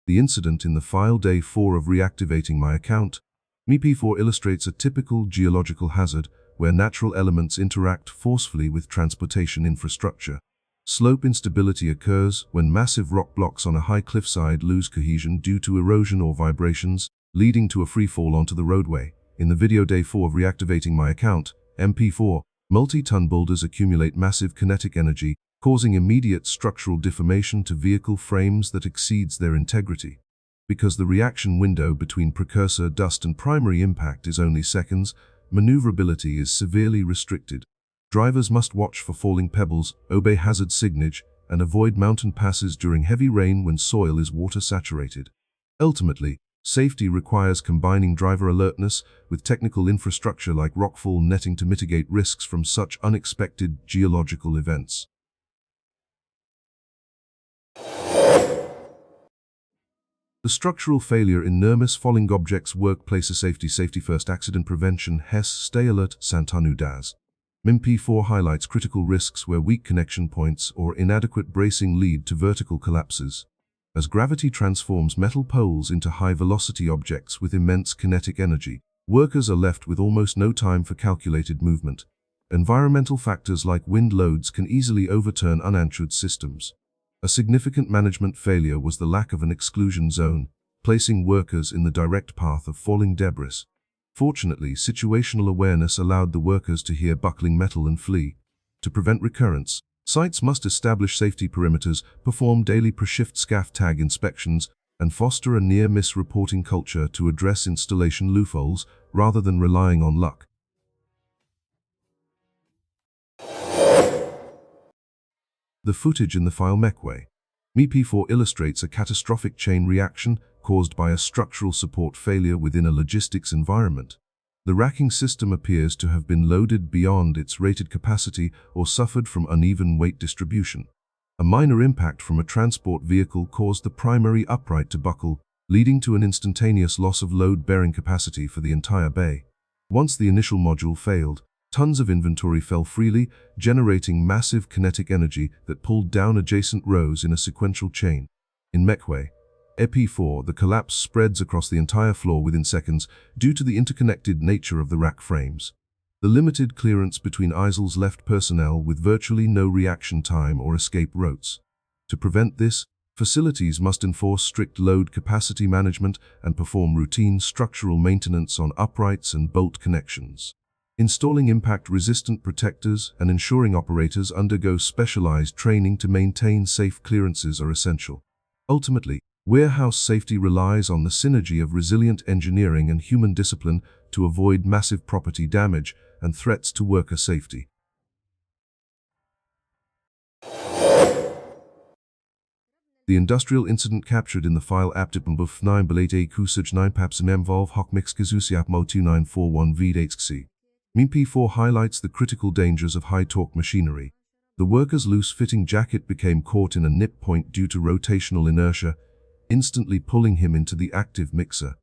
The incident in the file day 4 of reactivating my account, MP4 illustrates a typical geological hazard where natural elements interact forcefully with transportation infrastructure. Slope instability occurs when massive rock blocks on a high cliffside lose cohesion due to erosion or vibrations, leading to a free fall onto the roadway. In the video day 4 of reactivating my account, MP4, multi-ton boulders accumulate massive kinetic energy, causing immediate structural deformation to vehicle frames that exceeds their integrity. Because the reaction window between precursor dust and primary impact is only seconds, maneuverability is severely restricted. Drivers must watch for falling pebbles, obey hazard signage, and avoid mountain passes during heavy rain when soil is water-saturated. Ultimately, safety requires combining driver alertness with technical infrastructure like rockfall netting to mitigate risks from such unexpected geological events. The structural failure in enormous falling objects workplace safety first accident prevention HES stay alert Santanu DAS. MP4 highlights critical risks where weak connection points or inadequate bracing lead to vertical collapses. As gravity transforms metal poles into high-velocity objects with immense kinetic energy, workers are left with almost no time for calculated movement. Environmental factors like wind loads can easily overturn unanchored systems. A significant management failure was the lack of an exclusion zone, placing workers in the direct path of falling debris. Fortunately, situational awareness allowed the workers to hear buckling metal and flee. To prevent recurrence, sites must establish safety perimeters, perform daily per-shift SCAF tag inspections, and foster a near-miss reporting culture to address installation loopholes rather than relying on luck. The footage in the file Meckway. MP4 illustrates a catastrophic chain reaction caused by a structural support failure within a logistics environment. The racking system appears to have been loaded beyond its rated capacity or suffered from uneven weight distribution. A minor impact from a transport vehicle caused the primary upright to buckle, leading to an instantaneous loss of load-bearing capacity for the entire bay. Once the initial module failed, tons of inventory fell freely, generating massive kinetic energy that pulled down adjacent rows in a sequential chain. In Meckway, EP4, the collapse spreads across the entire floor within seconds due to the interconnected nature of the rack frames. The limited clearance between aisles left personnel with virtually no reaction time or escape routes. To prevent this, facilities must enforce strict load capacity management and perform routine structural maintenance on uprights and bolt connections. Installing impact-resistant protectors and ensuring operators undergo specialized training to maintain safe clearances are essential. Ultimately, warehouse safety relies on the synergy of resilient engineering and human discipline to avoid massive property damage and threats to worker safety. The industrial incident captured in the file aptipambuf 9 belate kusaj 9 papsam volv hok mix kazusiap mo 2941 v8xc. MP4 highlights the critical dangers of high-torque machinery. The worker's loose-fitting jacket became caught in a nip point due to rotational inertia, instantly pulling him into the active mixer.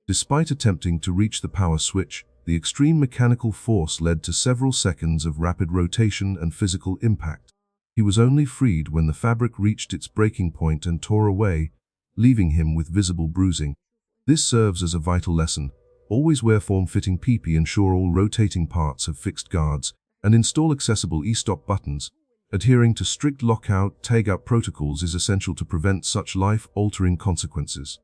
Despite attempting to reach the power switch, the extreme mechanical force led to several seconds of rapid rotation and physical impact. He was only freed when the fabric reached its breaking point and tore away, leaving him with visible bruising. This serves as a vital lesson. Always wear form-fitting PP, ensure all rotating parts have fixed guards, and install accessible e-stop buttons. Adhering to strict lockout, tagout protocols is essential to prevent such life-altering consequences.